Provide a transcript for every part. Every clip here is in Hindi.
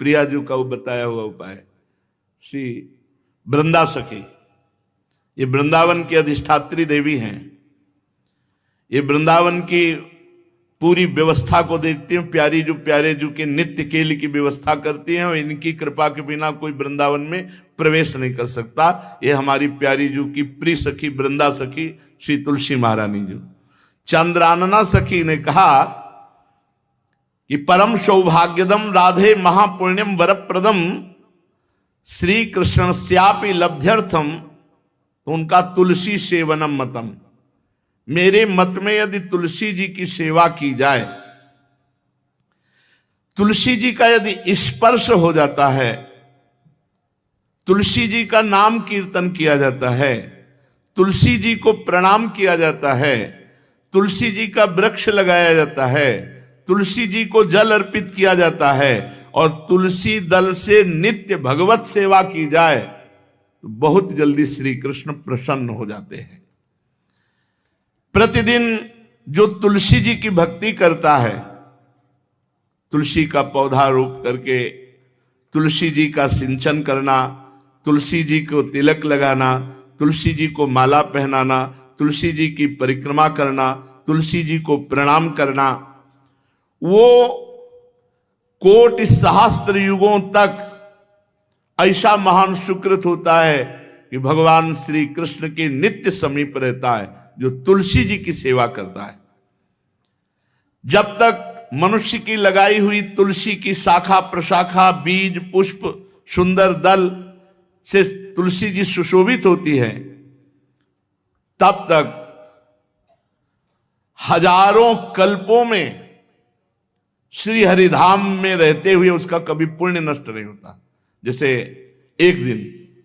प्रियाजू का वो बताया हुआ उपाय। श्री वृंदा सखी, ये वृंदावन की अधिष्ठात्री देवी हैं। ये वृंदावन की पूरी व्यवस्था को देखती हैं। प्यारे जू के नित्य केली की व्यवस्था करती हैं और इनकी कृपा के बिना कोई वृंदावन में प्रवेश नहीं कर सकता। ये हमारी प्यारी जू की प्रिय सखी वृंदा सखी श्री तुलसी महारानी जी। चंद्रानना सखी ने कहा कि परम सौभाग्यदम राधे महापुण्यम वरप्रदम श्री कृष्ण श्यापि लब्ध्यर्थम, तो उनका तुलसी सेवनम मतम। मेरे मत में यदि तुलसी जी की सेवा की जाए, तुलसी जी का यदि स्पर्श हो जाता है, तुलसी जी का नाम कीर्तन किया जाता है, तुलसी जी को प्रणाम किया जाता है, तुलसी जी का वृक्ष लगाया जाता है, तुलसी जी को जल अर्पित किया जाता है और तुलसी दल से नित्य भगवत सेवा की जाए, तो बहुत जल्दी श्री कृष्ण प्रसन्न हो जाते हैं। प्रतिदिन जो तुलसी जी की भक्ति करता है, तुलसी का पौधा रोप करके तुलसी जी का सिंचन करना, तुलसी जी को तिलक लगाना, तुलसी जी को माला पहनाना, तुलसी जी की परिक्रमा करना, तुलसी जी को प्रणाम करना, वो कोटि सहस्त्र युगों तक ऐसा महान सुकृत होता है कि भगवान श्री कृष्ण के नित्य समीप रहता है जो तुलसी जी की सेवा करता है। जब तक मनुष्य की लगाई हुई तुलसी की शाखा प्रशाखा बीज पुष्प सुंदर दल से तुलसी जी सुशोभित होती है, तब तक हजारों कल्पों में श्री हरिधाम में रहते हुए उसका कभी पुण्य नष्ट नहीं होता। जैसे एक दिन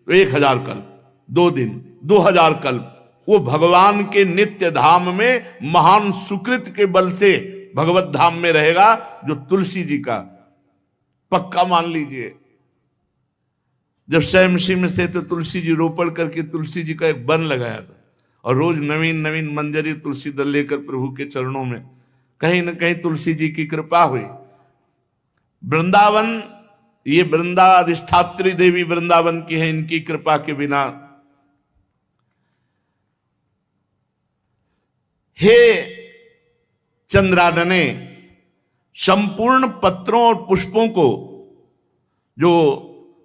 तो 1000 कल्प, 2 दिन 2000 कल्प वो भगवान के नित्य धाम में महान सुकृत के बल से भगवत धाम में रहेगा, जो तुलसी जी का पक्का मान लीजिए। जब स्वयं में से तो तुलसी जी रोपण करके तुलसी जी का एक वन लगाया था और रोज नवीन नवीन मंजरी तुलसी दल लेकर प्रभु के चरणों में, कहीं न कहीं तुलसी जी की कृपा हुई। वृंदावन, ये वृंदा अधिष्ठात्री देवी वृंदावन की है, इनकी कृपा के बिना। हे चंद्रानने, संपूर्ण पत्रों और पुष्पों को जो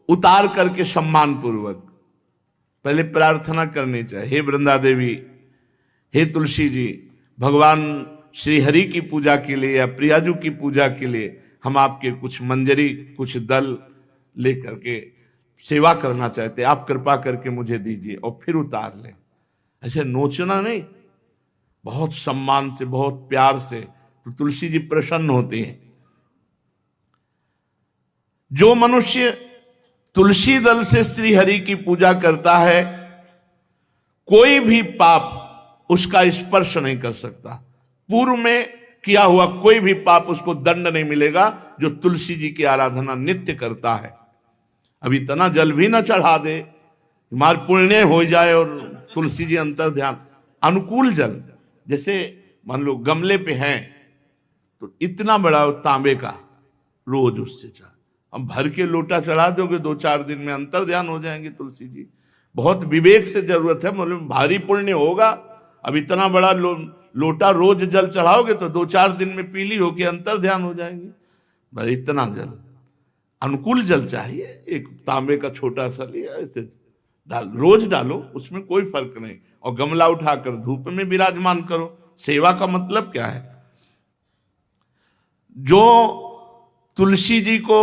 उतार करके सम्मान पूर्वक पहले प्रार्थना करनी चाहिए। हे वृंदा देवी, हे तुलसी जी, भगवान श्री हरि की पूजा के लिए या प्रियाजू की पूजा के लिए हम आपके कुछ मंजरी कुछ दल लेकर के सेवा करना चाहते हैं, आप कृपा करके मुझे दीजिए, और फिर उतार लें। ऐसे नोचना नहीं, बहुत सम्मान से बहुत प्यार से, तो तुलसी जी प्रसन्न होते हैं। जो मनुष्य तुलसी दल से श्री हरि की पूजा करता है, कोई भी पाप उसका स्पर्श नहीं कर सकता। पूर्व में किया हुआ कोई भी पाप उसको दंड नहीं मिलेगा, जो तुलसी जी की आराधना नित्य करता है। अब इतना जल भी ना चढ़ा दे, हमारे पुण्य हो जाए और तुलसी जी अंतर ध्यान। अनुकूल जल, जैसे मान लो गमले पे हैं तो इतना बड़ा तांबे का रोज उससे चढ़ा, अब भर के लोटा चढ़ा दोगे 2-4 दिन में अंतर ध्यान हो जाएंगे तुलसी जी। बहुत विवेक से जरूरत है, मतलब भारी पुण्य होगा। अब इतना बड़ा लोटा रोज जल चढ़ाओगे तो 2-4 दिन में पीली होके अंतर ध्यान हो जाएंगे। भाई इतना जल, अनुकूल जल चाहिए। एक तांबे का छोटा सा लिया, ऐसे डाल, रोज डालो, उसमें कोई फर्क नहीं। और गमला उठाकर धूप में विराजमान करो। सेवा का मतलब क्या है? जो तुलसी जी को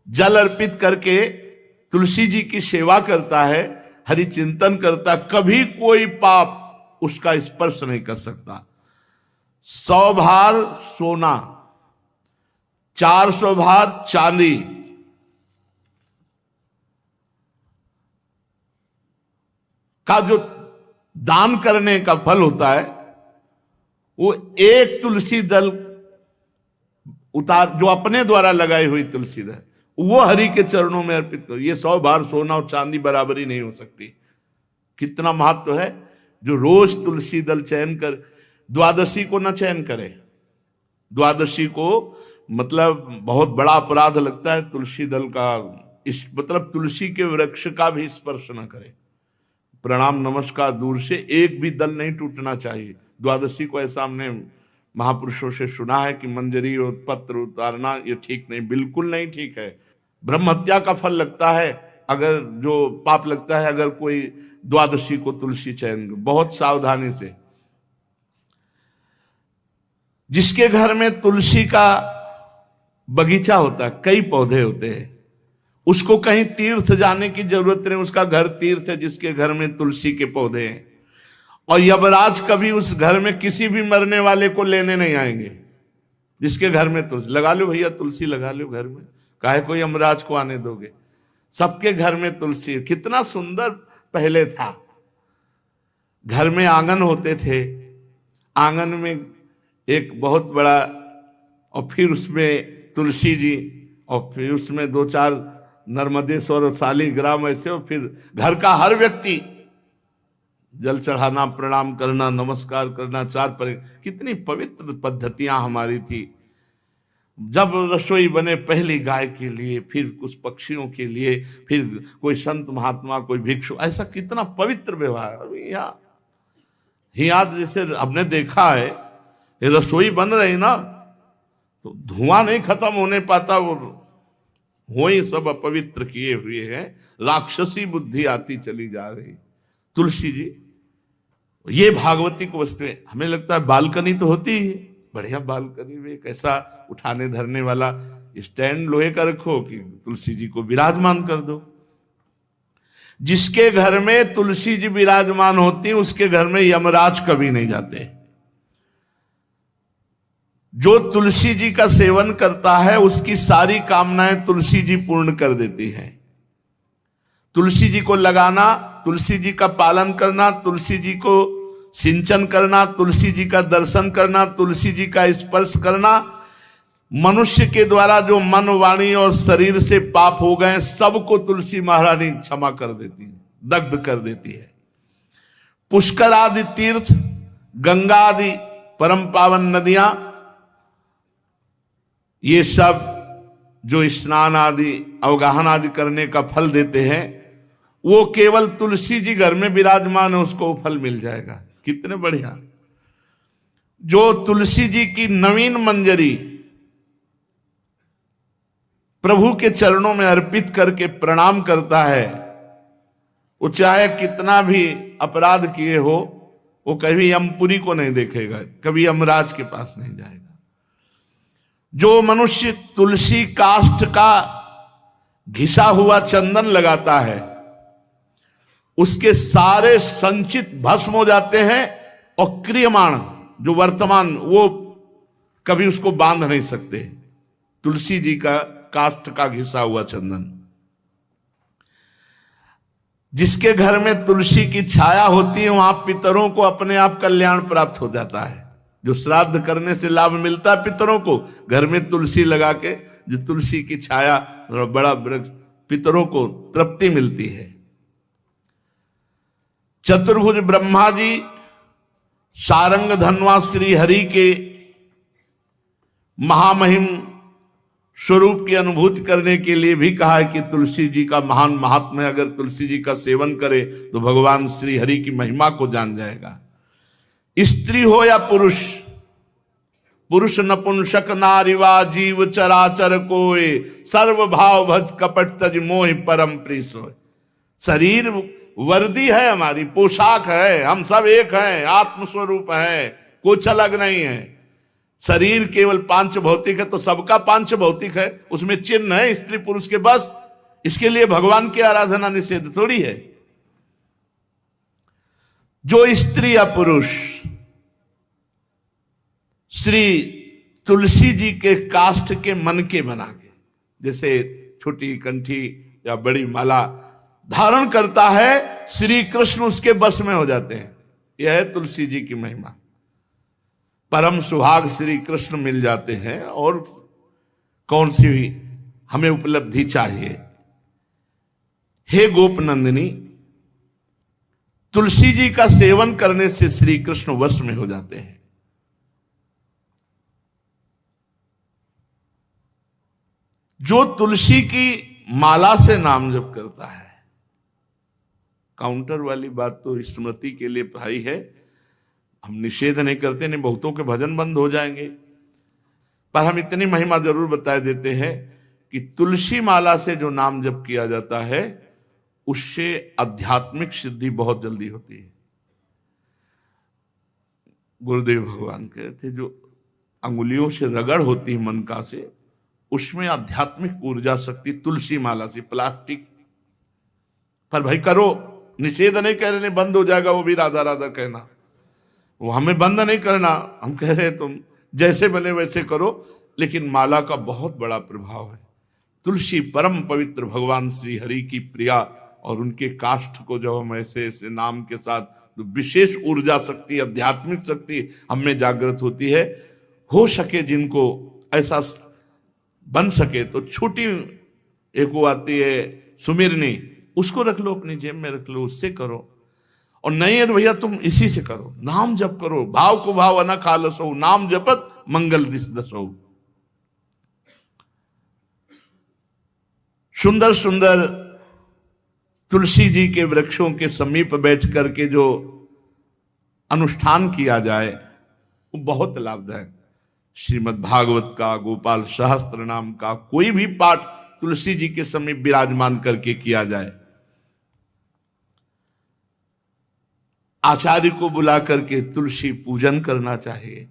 जल अर्पित करके तुलसी जी की सेवा करता है, हरि चिंतन करता, कभी कोई पाप उसका स्पर्श नहीं कर सकता। 100 भार सोना, 400 भार चांदी, का जो दान करने का फल होता है, वो एक तुलसी दल उतार, जो अपने द्वारा लगाई हुई तुलसी दल, वो हरि के चरणों में अर्पित करो। ये 100 भार सोना और चांदी बराबरी नहीं हो सकती। कितना महत्व है। जो रोज तुलसी दल चयन कर, द्वादशी को न चयन करे, द्वादशी को मतलब बहुत बड़ा अपराध लगता है तुलसी दल का, इस मतलब तुलसी के वृक्ष का भी स्पर्श न करे। प्रणाम नमस्कार दूर से, एक भी दल नहीं टूटना चाहिए। द्वादशी को ऐसा हमने महापुरुषों से सुना है कि मंजरी और पत्र उतारना ये ठीक नहीं, बिल्कुल नहीं ठीक है। ब्रह्म हत्या का फल लगता है, अगर जो पाप लगता है अगर कोई द्वादशी को तुलसी चयन, बहुत सावधानी से। जिसके घर में तुलसी का बगीचा होता है, कई पौधे होते हैं, उसको कहीं तीर्थ जाने की जरूरत नहीं, उसका घर तीर्थ है जिसके घर में तुलसी के पौधे हैं। और यमराज कभी उस घर में किसी भी मरने वाले को लेने नहीं आएंगे जिसके घर में तुलसी। लगा लो भैया तुलसी लगा लो घर में, काहे कोई यमराज को आने दोगे? सबके घर में तुलसी। कितना सुंदर पहले था, घर में आंगन होते थे, आंगन में एक बहुत बड़ा, और फिर उसमें तुलसी जी, और फिर उसमें दो चार नर्मदेश्वर और शालिग्राम ऐसे, और फिर घर का हर व्यक्ति जल चढ़ाना, प्रणाम करना, नमस्कार करना, चार पर। कितनी पवित्र पद्धतियां हमारी थी। जब रसोई बने पहली गाय के लिए, फिर कुछ पक्षियों के लिए, फिर कोई संत महात्मा, कोई भिक्षु, ऐसा कितना पवित्र व्यवहार। अभी यहाँ जैसे हमने देखा है, ये रसोई बन रही ना तो धुआं नहीं खत्म होने पाता, वो ही सब अपवित्र किए हुए हैं, राक्षसी बुद्धि आती चली जा रही। तुलसी जी, ये भागवती को वस्तु है। हमें लगता है बालकनी तो होती ही, बढ़िया बालकनी में एक ऐसा उठाने धरने वाला स्टैंड लोहे का रखो कि तुलसी जी को विराजमान कर दो। जिसके घर में तुलसी जी विराजमान होती, उसके घर में यमराज कभी नहीं जाते। जो तुलसी जी का सेवन करता है उसकी सारी कामनाएं तुलसी जी पूर्ण कर देती हैं। तुलसी जी को लगाना, तुलसी जी का पालन करना, तुलसी जी को सिंचन करना, तुलसी जी का दर्शन करना, तुलसी जी का स्पर्श करना, मनुष्य के द्वारा जो मन, वाणी और शरीर से पाप हो गए सबको तुलसी महारानी क्षमा कर देती है, दग्ध कर देती है। पुष्कर आदि तीर्थ, गंगा आदि परम पावन नदियां, ये सब जो स्नान आदि अवगाहन आदि करने का फल देते हैं, वो केवल तुलसी जी घर में विराजमान है उसको फल मिल जाएगा। कितने बढ़िया। जो तुलसी जी की नवीन मंजरी प्रभु के चरणों में अर्पित करके प्रणाम करता है, वो चाहे कितना भी अपराध किए हो, वो कभी यमपुरी को नहीं देखेगा, कभी यमराज के पास नहीं जाएगा। जो मनुष्य तुलसी काष्ठ का घिसा हुआ चंदन लगाता है, उसके सारे संचित भस्म हो जाते हैं, और क्रियमाण जो वर्तमान, वो कभी उसको बांध नहीं सकते। तुलसी जी का काष्ठ का घिसा हुआ चंदन। जिसके घर में तुलसी की छाया होती है वहां पितरों को अपने आप कल्याण प्राप्त हो जाता है। जो श्राद्ध करने से लाभ मिलता है पितरों को, घर में तुलसी लगा के जो तुलसी की छाया, बड़ा वृक्ष, पितरों को तृप्ति मिलती है। चतुर्भुज ब्रह्मा जी सारंग धनवा श्री हरि के महामहिम स्वरूप की अनुभूति करने के लिए भी कहा है कि तुलसी जी का महान महात्म्य, अगर तुलसी जी का सेवन करे तो भगवान श्री हरि की महिमा को जान जाएगा। स्त्री हो या पुरुष, पुरुष नपुंसक नारीवा जीव चराचर कोय, सर्व भाव भज कपट तज मोह परम प्रिय सोय। शरीर वर्दी है, हमारी पोशाक है, हम सब एक हैं, आत्मस्वरूप है, कुछ अलग नहीं है। शरीर केवल पांच भौतिक है तो सबका पांच भौतिक है, उसमें चिन्ह है स्त्री पुरुष के, बस। इसके लिए भगवान की आराधना निषेध थोड़ी है। जो स्त्री या पुरुष श्री तुलसी जी के काष्ठ के मन के बना के, जैसे छोटी कंठी या बड़ी माला धारण करता है, श्री कृष्ण उसके बस में हो जाते हैं। यह है तुलसी जी की महिमा। परम सुहाग श्री कृष्ण मिल जाते हैं, और कौन सी भी हमें उपलब्धि चाहिए। हे गोपनंदिनी, तुलसी जी का सेवन करने से श्री कृष्ण वश में हो जाते हैं। जो तुलसी की माला से नाम जप करता है, काउंटर वाली बात तो स्मृति के लिए भाई है, हम निषेध नहीं करते, नहीं बहुतों के भजन बंद हो जाएंगे, पर हम इतनी महिमा जरूर बता देते हैं कि तुलसी माला से जो नाम जप किया जाता है उससे आध्यात्मिक सिद्धि बहुत जल्दी होती है। गुरुदेव भगवान कहते थे जो अंगुलियों से रगड़ होती है मन का से, उसमें आध्यात्मिक ऊर्जा शक्ति तुलसी माला से। प्लास्टिक पर भाई करो, निषेध नहीं कह रहे, बंद हो जाएगा वो भी राधा राधा कहना, वो हमें बंद नहीं करना, हम कह रहे तुम जैसे बने वैसे करो, लेकिन माला का बहुत बड़ा प्रभाव है। तुलसी परम पवित्र भगवान श्री हरि की प्रिया, और उनके काष्ठ को जब हम ऐसे ऐसे नाम के साथ, तो विशेष ऊर्जा शक्ति, आध्यात्मिक शक्ति हम में जागृत होती है। हो सके जिनको ऐसा बन सके तो छोटी एक वो आती है सुमिरनी, उसको रख लो, अपनी जेब में रख लो, उससे करो। और नहीं है तो भैया तुम इसी से करो, नाम जप करो, भाव को भाव अना खालसो, नाम जपत मंगल दिस दसो। सुंदर सुंदर तुलसी जी के वृक्षों के समीप बैठ करके जो अनुष्ठान किया जाए वो बहुत लाभदायक। श्रीमद् भागवत का, गोपाल सहस्त्र नाम का कोई भी पाठ तुलसी जी के समीप विराजमान करके किया जाए, आचार्य को बुला करके तुलसी पूजन करना चाहिए,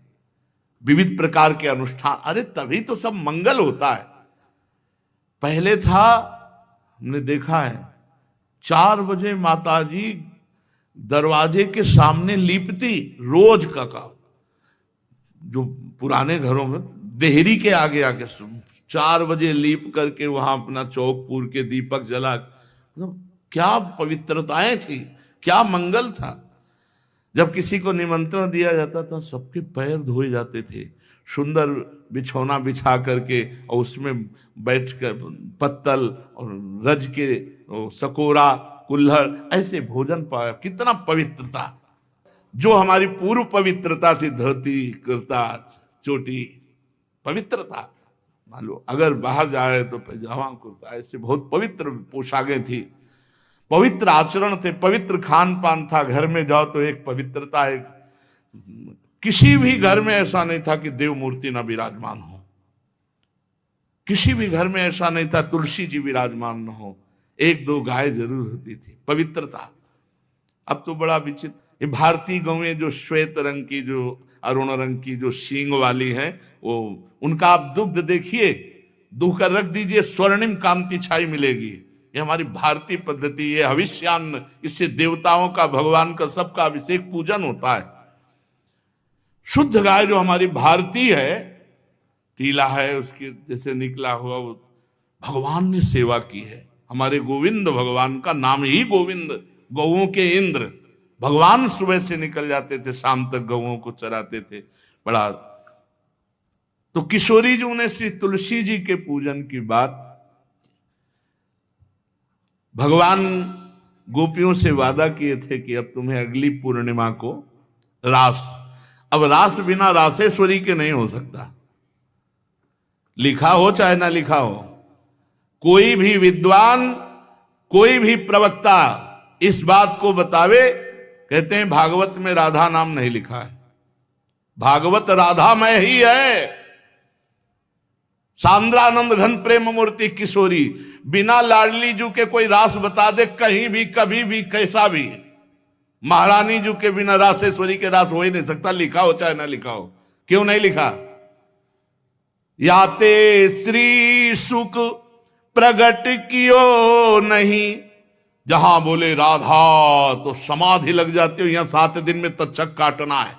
विविध प्रकार के अनुष्ठान, अरे तभी तो सब मंगल होता है। पहले था, हमने देखा है, 4 बजे माताजी दरवाजे के सामने लीपती, रोज का काम। जो पुराने घरों में देहरी के आगे आके 4 बजे लीप करके वहां अपना चौकपुर के दीपक जला, मतलब क्या पवित्रताएं थी, क्या मंगल था। जब किसी को निमंत्रण दिया जाता था सबके पैर धोए जाते थे, सुंदर बिछौना बिछा करके, और उसमें बैठ कर पत्तल और रज के सकोरा कुल्हड़ ऐसे भोजन पाया। कितना पवित्रता, जो हमारी पूर्व पवित्रता थी, धोती कुर्ता चोटी, पवित्रता। मान लो अगर बाहर जा रहे तो पैजामा कुर्ता, ऐसे बहुत पवित्र पोशाकें थी, पवित्र आचरण थे, पवित्र खान पान था। घर में जाओ तो एक पवित्रता है। किसी भी घर में ऐसा नहीं था कि देव मूर्ति ना विराजमान हो, किसी भी घर में ऐसा नहीं था तुलसी जी विराजमान न हो, 1-2 गाय जरूर होती थी, पवित्रता। अब तो बड़ा विचित्र, ये भारतीय गौएं जो श्वेत रंग की, जो अरुण रंग की, जो सींग वाली हैं, वो उनका आप दुग्ध देखिए, दूह कर रख दीजिए, स्वर्णिम कांति छाई मिलेगी। ये हमारी भारतीय पद्धति, ये हविष्यान्न, इससे देवताओं का, भगवान का, सबका अभिषेक पूजन होता है। शुद्ध गाय जो हमारी भारतीय है, तीला है उसके जैसे निकला हुआ, वो भगवान ने सेवा की है। हमारे गोविंद भगवान का नाम ही गोविंद, गौओं के इंद्र। भगवान सुबह से निकल जाते थे, शाम तक गौओं को चराते थे। बड़ा तो किशोरी जी ने श्री तुलसी जी के पूजन की बात, भगवान गोपियों से वादा किए थे कि अब तुम्हें अगली पूर्णिमा को रास, अब रास बिना रासेश्वरी के नहीं हो सकता, लिखा हो चाहे ना लिखा हो। कोई भी विद्वान, कोई भी प्रवक्ता इस बात को बतावे, कहते हैं भागवत में राधा नाम नहीं लिखा है, भागवत राधामय ही है। सांद्रानंद घन प्रेम मूर्ति किशोरी, बिना लाडली जू के कोई रास बता दे कहीं भी, कभी भी, कैसा भी, महारानी जू के बिना रासेश्वरी के रास हो ही नहीं सकता, लिखा हो चाहे ना लिखा हो। क्यों नहीं लिखा? याते श्री सुख प्रगट कियो नहीं, जहां बोले राधा तो समाधि लग जाती हो, यहां 7 दिन में तक्षक काटना है।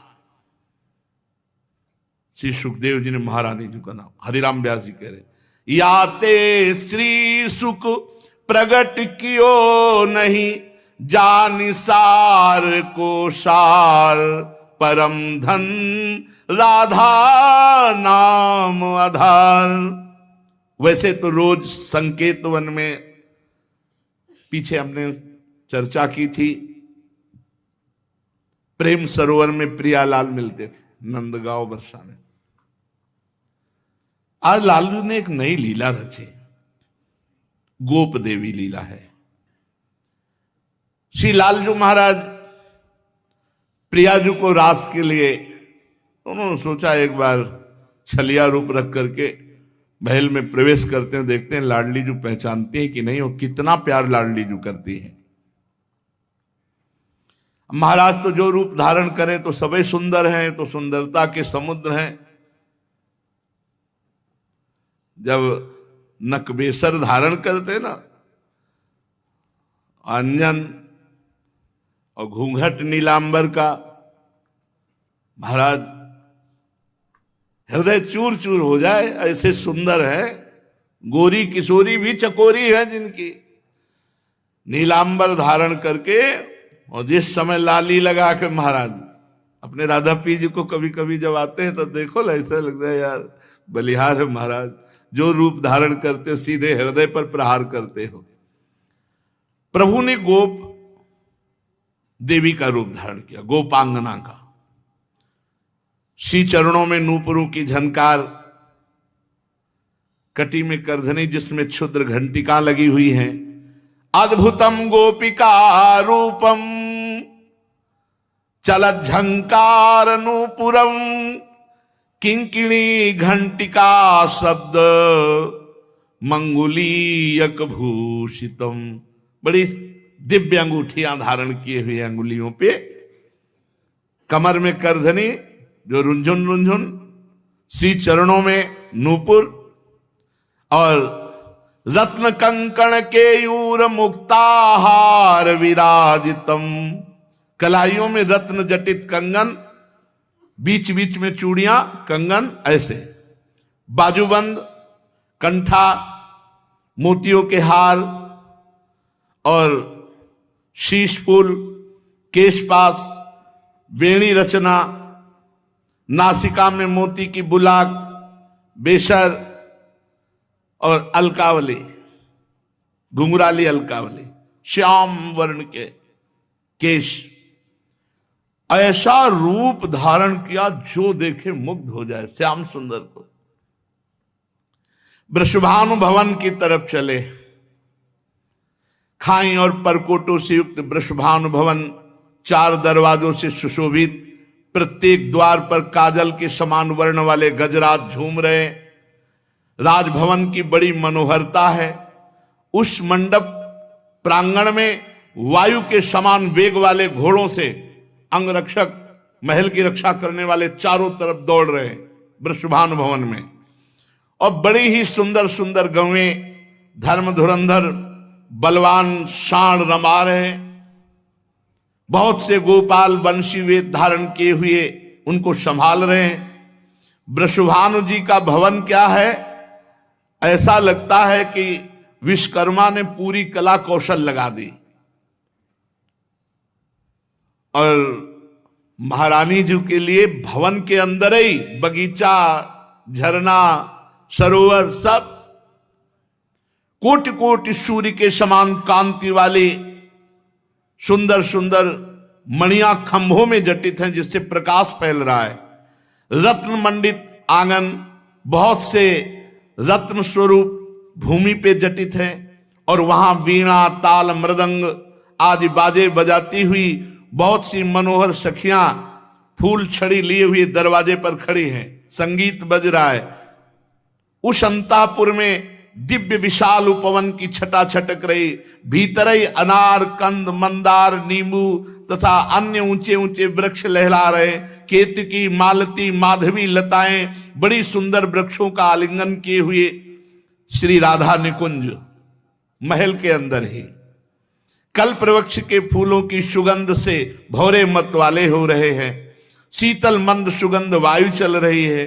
श्री सुखदेव जी ने महारानी जी का नाम, हरिराम व्यास जी कह रहे, याते श्री सुख प्रगट कियो नहीं, जानि सार को सार परम धन, राधा नाम आधार। वैसे तो रोज संकेत वन में, पीछे हमने चर्चा की थी, प्रेम सरोवर में प्रियालाल मिलते थे, नंदगांव बरसाने। आज लालू ने एक नई लीला रची, गोप देवी लीला है। श्री लालजू महाराज प्रियाजू को रास के लिए उन्होंने सोचा एक बार छलिया रूप रख करके महल में प्रवेश करते हैं, देखते हैं लाडली जू पहचानती है कि नहीं, और कितना प्यार लाडली जू करती है। महाराज तो जो रूप धारण करें तो सभी सुंदर हैं, तो सुंदरता के समुद्र हैं। जब नकबेसर धारण करते ना, अंजन और घूंघट नीलांबर का, महाराज हृदय चूर चूर हो जाए, ऐसे सुंदर है। गोरी किशोरी भी चकोरी है जिनकी, नीलांबर धारण करके, और जिस समय लाली लगा के महाराज अपने राधा पी जी को कभी कभी जब आते हैं तो देखो ऐसा लगता है यार बलिहार है महाराज, जो रूप धारण करते सीधे हृदय पर प्रहार करते हो। प्रभु ने गोप देवी का रूप धारण किया, गोपांगना का। श्री चरणों में नूपुरों की झनकार, कटी में करधनी जिसमें क्षुद्र घंटिका लगी हुई हैं। अद्भुतम गोपिका रूपम चलत झंकार नूपुरम किंकिणी घंटिका शब्द मंगुलीयक भूषितम। बड़ी दिव्य अंगूठियां धारण किए हुए अंगुलियों पे, कमर में करधनी जो रुंझुन रुंझुन, श्री चरणों में नूपुर, और रत्न कंकण केयूर मुक्ताहार विराजितम। कलाइयों में रत्न जटित कंगन, बीच बीच में चूड़ियां, कंगन ऐसे, बाजूबंद, कंठा, मोतियों के हार और शीश फूल, केशपास, वेणी रचना, नासिका में मोती की बुलाक, बेशर और अलकावली, घुंघराली अलकावली, श्याम वर्ण के केश। ऐसा रूप धारण किया जो देखे मुग्ध हो जाए श्याम सुंदर को। वृषभानु भवन की तरफ चले। खाई और परकोटों से युक्त वृषभानु भवन 4 दरवाजों से सुशोभित, प्रत्येक द्वार पर काजल के समान वर्ण वाले गजराज झूम रहे। राजभवन की बड़ी मनोहरता है। उस मंडप प्रांगण में वायु के समान वेग वाले घोड़ों से अंगरक्षक, महल की रक्षा करने वाले चारों तरफ दौड़ रहे हैं वृषभानु भवन में। और बड़ी ही सुंदर सुंदर गौएं, धर्म धुरंधर बलवान साण रमा रहे। बहुत से गोपाल बंशी वेद धारण किए हुए उनको संभाल रहे हैं। वृषभानु जी का भवन क्या है, ऐसा लगता है कि विश्वकर्मा ने पूरी कला कौशल लगा दी। और महारानी जी के लिए भवन के अंदर ही बगीचा, झरना, सरोवर, सब कोटि कोटि सूर्य के समान कांति वाली सुंदर सुंदर मणियां खंभों में जटित हैं, जिससे प्रकाश फैल रहा है। रत्न मंडित आंगन, बहुत से रत्न स्वरूप भूमि पे जटित हैं, और वहां वीणा, ताल, मृदंग आदि बाजे बजाती हुई बहुत सी मनोहर सखियां फूल छड़ी लिए हुए दरवाजे पर खड़ी हैं, संगीत बज रहा है। उस अंतापुर में दिव्य विशाल उपवन की छटा छटक रही। भीतर ही अनार, कंद, मंदार, नींबू तथा अन्य ऊंचे ऊंचे वृक्ष लहला रहे। केतकी, मालती, माधवी लताएं बड़ी सुंदर वृक्षों का आलिंगन किए हुए श्री राधा निकुंज महल के अंदर ही कल्प वृक्ष के फूलों की सुगंध से भौरे मत वाले हो रहे हैं। शीतल मंद सुगंध वायु चल रही है।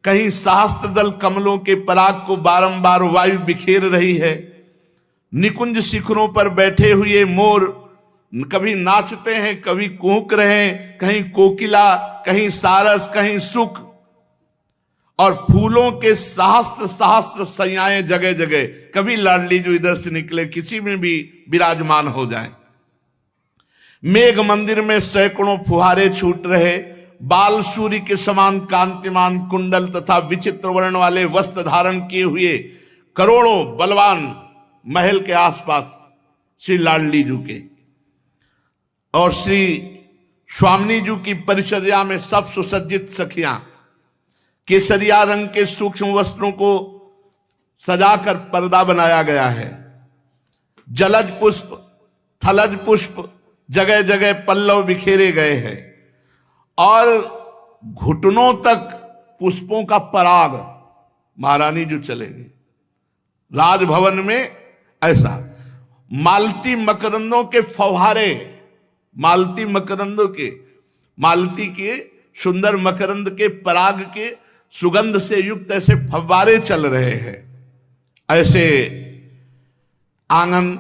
कहीं सहस्त्र दल कमलों के पराग को बारंबार वायु बिखेर रही है। निकुंज शिखरों पर बैठे हुए मोर कभी नाचते हैं, कभी कूक रहे हैं, कहीं कोकिला, कहीं सारस, कहीं सुख। और फूलों के सहस्त्र सहस्त्र सैयाएं जगह जगह, कभी लाडली जो इधर से निकले किसी में भी विराजमान हो जाए। मेघ मंदिर में सैकड़ों फुहारे छूट रहे। बाल सूर्य के समान कांतिमान कुंडल तथा विचित्र वर्ण वाले वस्त्र धारण किए हुए करोड़ों बलवान महल के आसपास श्री लाडली जी के, और श्री स्वामिनी जी की परिचर्या में सब सुसज्जित सखियां केसरिया रंग के सूक्ष्म वस्त्रों को सजाकर पर्दा बनाया गया है। जलज पुष्प, थलज पुष्प, जगह जगह पल्लव बिखेरे गए हैं और घुटनों तक पुष्पों का पराग महारानी जो चलेंगे राजभवन में। ऐसा मालती मकरंदों के फव्वारे, मालती मकरंदों के, मालती के सुंदर मकरंद के पराग के सुगंध से युक्त ऐसे फव्वारे चल रहे हैं। ऐसे आंगन